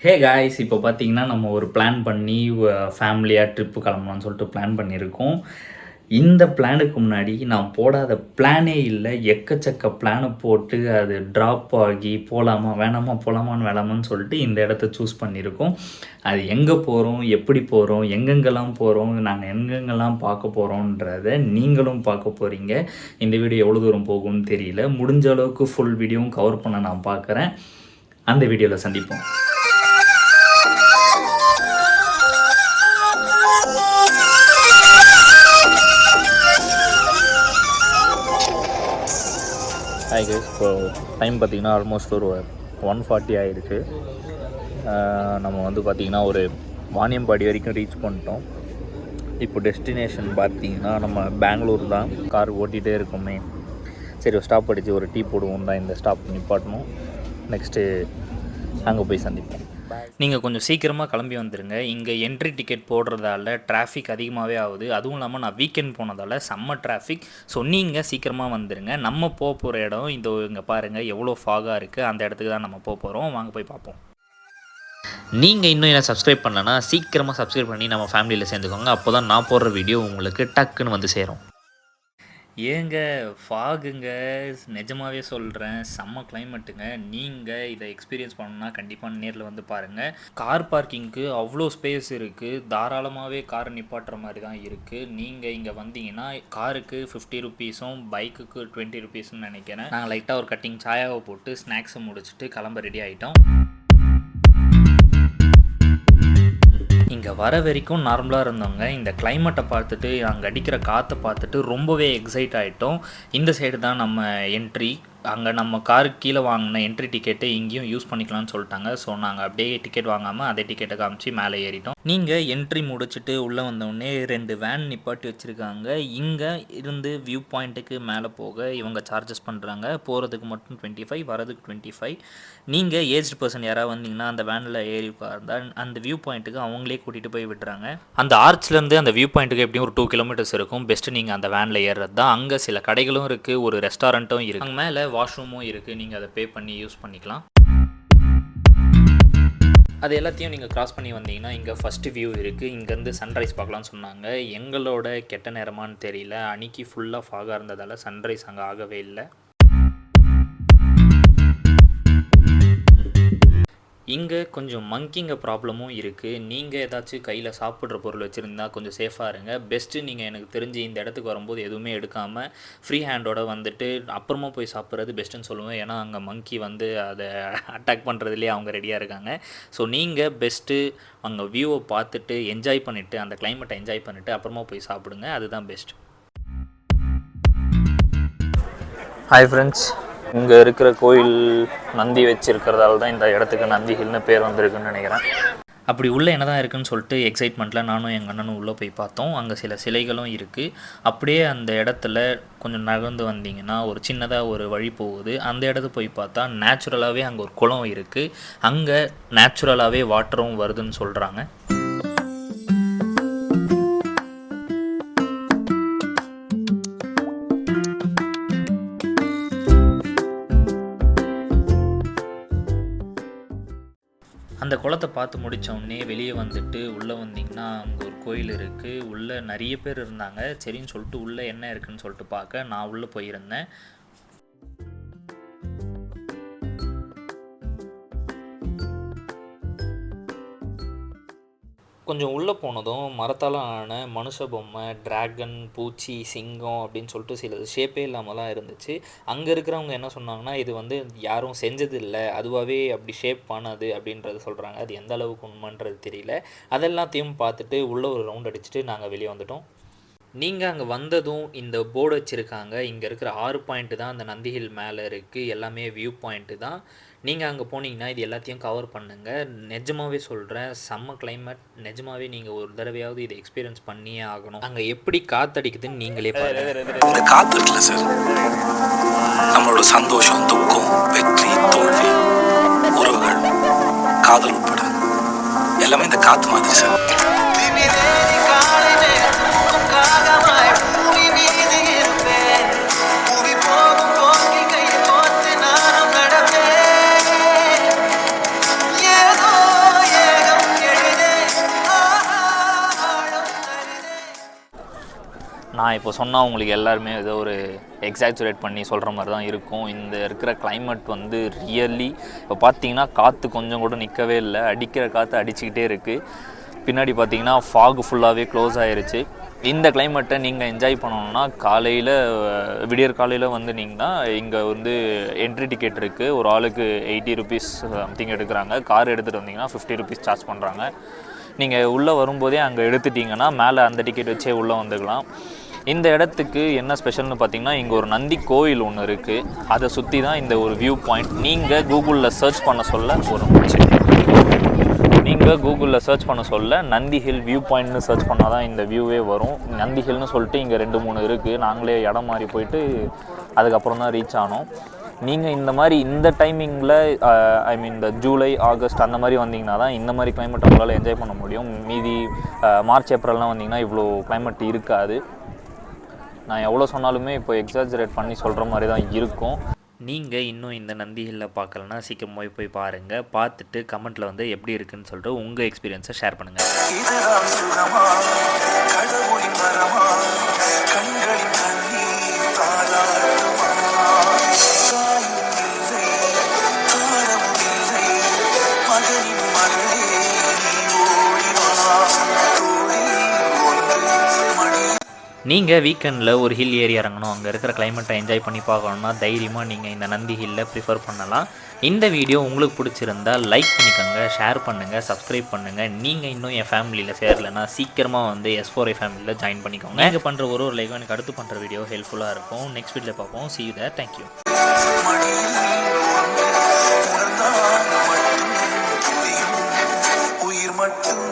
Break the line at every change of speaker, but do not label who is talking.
Hey guys, இப்போ பார்த்தீங்கன்னா நம்ம ஒரு பிளான் பண்ணி ஃபேமிலியாக ட்ரிப்பு கிளம்பலாம்னு சொல்லிட்டு பிளான் பண்ணியிருக்கோம். இந்த பிளானுக்கு முன்னாடி நான் போடாத பிளானே இல்லை. எக்கச்சக்க பிளானை போட்டு அது ட்ராப் ஆகி போகலாமா வேணாமா போகலாமான்னு வேணாமான்னு சொல்லிட்டு இந்த இடத்த சூஸ் பண்ணியிருக்கோம். அது எங்கே போகிறோம், எப்படி போகிறோம், எங்கெங்கெல்லாம் போகிறோம், நாங்கள் எங்கெங்கெல்லாம் பார்க்க போகிறோன்றத நீங்களும் பார்க்க போகிறீங்க. இந்த வீடியோ எவ்வளோ தூரம் போகும்னு தெரியல. முடிஞ்ச அளவுக்கு ஃபுல் வீடியோவும் கவர் பண்ண நான் பார்க்குறேன். அந்த வீடியோவில் சந்திப்போம். ஹாய் கைஸ், இப்போ டைம் பார்த்திங்கன்னா ஆல்மோஸ்ட் ஒரு 1:40 ஆகிருக்கு. நம்ம வந்து பார்த்திங்கன்னா ஒரு வாணியம்பாடி வரைக்கும் ரீச் பண்ணிட்டோம். இப்போ டெஸ்டினேஷன் பார்த்திங்கன்னா நம்ம பெங்களூர் தான். கார் ஓட்டிகிட்டே இருக்கோமே, சரி ஸ்டாப் அடித்து ஒரு டீ போடுவோம் தான் இந்த ஸ்டாப் நிப்பாட்டணும். நெக்ஸ்ட்டு அங்கே போய் சந்திப்போம். நீங்கள் கொஞ்சம் சீக்கிரமாக கிளம்பி வந்துடுங்க. இங்கே என்ட்ரி டிக்கெட் போடுறதால டிராஃபிக் அதிகமாகவே ஆகுது. அதுவும் இல்லாமல் நான் வீக்கெண்ட் போனதால் செம்ம டிராஃபிக். ஸோ நீங்கள் சீக்கிரமாக வந்துடுங்க. நம்ம போகிற இடம் இங்கே பாருங்கள் எவ்வளோ ஃபாகாக இருக்குது. அந்த இடத்துக்கு தான் நம்ம போகிறோம். வாங்க போய் பார்ப்போம். நீங்கள் இன்னும் என்ன சப்ஸ்கிரைப் பண்ணலன்னா சீக்கிரமாக சப்ஸ்கிரைப் பண்ணி நம்ம ஃபேமிலியில் சேர்ந்துக்கோங்க. அப்போ தான் நான் போடுற வீடியோ உங்களுக்கு டக்குன்னு வந்து சேரும். ஏங்க ஃபாகுங்க, நிஜமாகவே சொல்கிறேன், செம்ம கிளைமேட்டுங்க. நீங்கள் இதை எக்ஸ்பீரியன்ஸ் பண்ணணுன்னா கண்டிப்பாக நேரில் வந்து பாருங்கள். கார் பார்க்கிங்க்கு அவ்வளோ ஸ்பேஸ் இருக்குது. தாராளமாகவே கார் நிப்பாட்டுற மாதிரி தான் இருக்குது. நீங்கள் இங்கே வந்தீங்கன்னா காருக்கு 50 ருபீஸும் பைக்குக்கு 20 ருபீஸ்னு நினைக்கிறேன். நாங்கள் லைட்டாக ஒரு கட்டிங் சாயாவை போட்டு ஸ்நாக்ஸை முடிச்சுட்டு கிளம்ப ரெடி ஆகிட்டோம். இங்கே வர வரைக்கும் நார்மலாக இருந்தவங்க இந்த கிளைமேட்டை பார்த்துட்டு அங்கே அடிக்கிற காற்றை பார்த்துட்டு ரொம்பவே எக்ஸைட் ஆகிட்டோம். இந்த சைடு தான் நம்ம என்ட்ரி. அங்கே நம்ம காருக்கு கீழே வாங்கின என்ட்ரி டிக்கெட்டு இங்கேயும் யூஸ் பண்ணிக்கலாம்னு சொல்லிட்டாங்க. ஸோ நாங்கள் அப்படியே டிக்கெட் வாங்காமல் அதே டிக்கெட்டை காமிச்சு மேலே ஏறிட்டோம். நீங்கள் என்ட்ரி முடிச்சுட்டு உள்ளே வந்தோடனே 2 வேன் நிப்பாட்டி வச்சுருக்காங்க. இங்கே இருந்து வியூ பாயிண்ட்டுக்கு மேலே போக இவங்க சார்ஜஸ் பண்ணுறாங்க. போகிறதுக்கு மட்டும் 25, வரதுக்கு 25. நீங்கள் ஏஜ்டு பர்சன் யாராவது வந்தீங்கன்னா அந்த வேனில் ஏறி உட்கார்ந்தால் அந்த வியூ பாயிண்ட்டுக்கு அவங்களே கூட்டிகிட்டு போய் விட்டுறாங்க. அந்த ஆர்ச்லேருந்து அந்த வியூ பாயிண்ட்டுக்கு எப்படியும் ஒரு 2 கிலோமீட்டர்ஸ் இருக்கும். பெஸ்ட்டு நீங்கள் அந்த வேனில் ஏறுறது தான். அங்கே சில கடைகளும் இருக்குது, ஒரு ரெஸ்டாரண்ட்டும் இருக்குது. அங்கே மேலே வாஷ்ரூமும் இருக்குது. நீங்கள் அதை பே பண்ணி யூஸ் பண்ணிக்கலாம். அது எல்லாத்தையும் நீங்கள் கிராஸ் பண்ணி வந்தீங்கன்னா இங்கே ஃபஸ்ட்டு வியூ இருக்குது. இங்கேருந்து சன்ரைஸ் பார்க்கலான்னு சொன்னாங்க. எங்களோட கெட்ட நேரமானு தெரியல, அன்றைக்கி ஃபுல்லாக ஃபாகாக இருந்ததால் சன்ரைஸ் அங்கே ஆகவே இல்லை. இங்கே கொஞ்சம் மங்கிங்க ப்ராப்ளமும் இருக்குது. நீங்கள் ஏதாச்சும் கையில் சாப்பிட்ற பொருள் வச்சுருந்தா கொஞ்சம் சேஃபாக இருங்க. பெஸ்ட்டு நீங்கள் எனக்கு தெரிஞ்சு இந்த இடத்துக்கு வரும்போது எதுவுமே எடுக்காமல் ஃப்ரீ ஹேண்டோட வந்துட்டு அப்புறமா போய் சாப்பிட்றது பெஸ்ட்டுன்னு சொல்லுவேன். ஏன்னா அங்கே மங்கி வந்து அதை அட்டாக் பண்ணுறதுலேயே அவங்க ரெடியாக இருக்காங்க. ஸோ நீங்கள் பெஸ்ட்டு அங்கே வியூவை பார்த்துட்டு என்ஜாய் பண்ணிவிட்டு அந்த கிளைமேட்டை என்ஜாய் பண்ணிவிட்டு அப்புறமா போய் சாப்பிடுங்க. அதுதான் பெஸ்ட். ஹாய் ஃப்ரெண்ட்ஸ், இங்கே இருக்கிற கோயில் நந்தி வச்சுருக்கிறதால தான் இந்த இடத்துக்கு நந்தி ஹில்னு பேர் வந்திருக்குன்னு நினைக்கிறேன். அப்படி உள்ளே என்ன தான் இருக்குதுன்னு சொல்லிட்டு எக்ஸைட்மெண்ட்டில் நானும் எங்கள் அண்ணனும் உள்ளே போய் பார்த்தோம். அங்கே சில சிலைகளும் இருக்குது. அப்படியே அந்த இடத்துல கொஞ்சம் நகர்ந்து வந்தீங்கன்னா ஒரு சின்னதாக ஒரு வழி போகுது. அந்த இடத்துக்கு போய் பார்த்தா நேச்சுரலாகவே அங்கே ஒரு குளம் இருக்குது. அங்கே நேச்சுரலாகவே வாட்டரும் வருதுன்னு சொல்கிறாங்க. அந்த குளத்தை பார்த்து முடித்தோடனே வெளியே வந்துட்டு உள்ளே வந்திங்கன்னா அங்கே ஒரு கோயில் இருக்குது. உள்ளே நிறைய பேர் இருந்தாங்க. சரின்னு சொல்லிட்டு உள்ளே என்ன இருக்குதுன்னு சொல்லிட்டு பார்க்க நான் உள்ளே போயிருந்தேன். கொஞ்சம் உள்ளே போனதும் மரத்தால் ஆன மனுஷ பொம்மை, டிராகன், பூச்சி, சிங்கம் அப்படின்னு சொல்லிட்டு சில ஷேப்பே இல்லாமலாம் இருந்துச்சு. அங்கே இருக்கிறவங்க என்ன சொன்னாங்கன்னா, இது வந்து யாரும் செஞ்சதில்லை, அதுவாகவே அப்படி ஷேப் பண்ணது அப்படின்றத சொல்கிறாங்க. அது எந்த அளவுக்கு உண்மைன்றது தெரியல. அதெல்லாத்தையும் பார்த்துட்டு உள்ளே ஒரு ரவுண்ட் அடிச்சுட்டு நாங்கள் வெளியே வந்துட்டோம். நீங்கள் அங்கே வந்ததும் இந்த போர்டு வச்சுருக்காங்க. இங்கே இருக்கிற 6 பாயிண்ட்டு தான் அந்த நந்தி ஹில் மேலே இருக்குது. எல்லாமே வியூ பாயிண்ட்டு தான். நீங்கள் அங்கே போனீங்கன்னா இது எல்லாத்தையும் கவர் பண்ணுங்கள். நிஜமாகவே சொல்கிறேன், செம்ம கிளைமேட். நிஜமாகவே நீங்கள் ஒரு தடவையாவது இதை எக்ஸ்பீரியன்ஸ் பண்ணியே ஆகணும். அங்கே எப்படி காற்றடிக்குதுன்னு நீங்களே பாருங்கள்.
இந்த காற்று இருக்குல்ல சார், நம்மளோட சந்தோஷம், துக்கம், வெற்றி, தோல்வி, உறவுகள், காதல் உட்பட எல்லாமே இந்த காற்று மாதிரி சார்.
நான் இப்போ சொன்னால் உங்களுக்கு எல்லாருமே ஏதோ ஒரு எக்ஸாச்சுரேட் பண்ணி சொல்கிற மாதிரி தான் இருக்கும். இந்த இருக்கிற கிளைமேட் வந்து ரியலி இப்போ பார்த்தீங்கன்னா காற்று கொஞ்சம் கூட நிற்கவே இல்லை, அடிக்கிற காற்று அடிச்சுக்கிட்டே இருக்குது. பின்னாடி பார்த்தீங்கன்னா ஃபாகு ஃபுல்லாகவே க்ளோஸ் ஆகிருச்சு. இந்த கிளைமேட்டை நீங்கள் என்ஜாய் பண்ணணுன்னா காலையில் விடியற் காலையில் வந்தீங்கன்னா இங்கே வந்து என்ட்ரி டிக்கெட் இருக்குது. ஒரு ஆளுக்கு 80 rupees சம்திங் எடுக்கிறாங்க. கார் எடுத்துகிட்டு வந்தீங்கன்னா 50 rupees சார்ஜ் பண்ணுறாங்க. நீங்கள் உள்ளே வரும்போதே அங்கே எடுத்துட்டிங்கன்னா மேலே அந்த டிக்கெட் வச்சே உள்ளே வந்துக்கலாம். இந்த இடத்துக்கு என்ன ஸ்பெஷல்னு பார்த்தீங்கன்னா இங்கே ஒரு நந்தி கோயில் ஒன்று இருக்குது. அதை சுற்றி தான் இந்த ஒரு வியூ பாயிண்ட். நீங்கள் கூகுளில் சர்ச் பண்ண சொல்ல கூகுளில் சர்ச் பண்ண சொல்ல நந்தி ஹில் வியூ பாயிண்ட்னு சர்ச் பண்ணால் தான் இந்த வியூவே வரும். நந்தி ஹில்னு சொல்லிட்டு இங்கே 2-3 இருக்குது. நாங்களே இடம் மாறி போயிட்டு அதுக்கப்புறம் தான் ரீச் ஆனோம். நீங்கள் இந்த மாதிரி இந்த டைமிங்கில் ஐ மீன் இந்த ஜூலை ஆகஸ்ட் அந்த மாதிரி வந்தீங்கன்னா தான் இந்த மாதிரி கிளைமேட் உங்களால் என்ஜாய் பண்ண முடியும். மீதி மார்ச் ஏப்ரல்லாம் வந்தீங்கன்னா இவ்வளோ கிளைமேட் இருக்காது. நான் எவ்வளோ சொன்னாலுமே இப்போ எக்ஸாஜரேட் பண்ணி சொல்கிற மாதிரி தான் இருக்கும். நீங்கள் இன்னும் இந்த நந்தி ஹில்லை பார்க்கலன்னா சீக்கிரமாக போய் பாருங்கள். பார்த்துட்டு கமெண்ட்டில் வந்து எப்படி இருக்குன்னு சொல்லிட்டு உங்கள் எக்ஸ்பீரியன்ஸை ஷேர் பண்ணுங்கள். நீங்கள் வீக்கெண்டில் ஒரு ஹில் ஏறி இறங்கணும், அங்கே இருக்கிற கிளைமேட்டை என்ஜாய் பண்ணி பார்க்கணுன்னா தைரியமாக நீங்கள் இந்த நந்தி ஹில்லை ப்ரிஃபர் பண்ணலாம். இந்த வீடியோ உங்களுக்கு பிடிச்சிருந்தால் லைக் பண்ணிக்கோங்க, ஷேர் பண்ணுங்கள், சப்ஸ்கிரைப் பண்ணுங்கள். நீங்கள் இன்னும் என் ஃபேமிலியில் சேரலைன்னா சீக்கிரமாக வந்து S4A ஃபேமிலியில் ஜாயின் பண்ணிக்கோங்க. நீங்கள் பண்ணுற ஒரு லைக் எனக்கு அடுத்து பண்ணுற வீடியோ ஹெல்ப்ஃபுல்லாக இருக்கும். நெக்ஸ்ட் வீடியோவில் பார்ப்போம். See you there. Thank you. உயிர் மட்டும்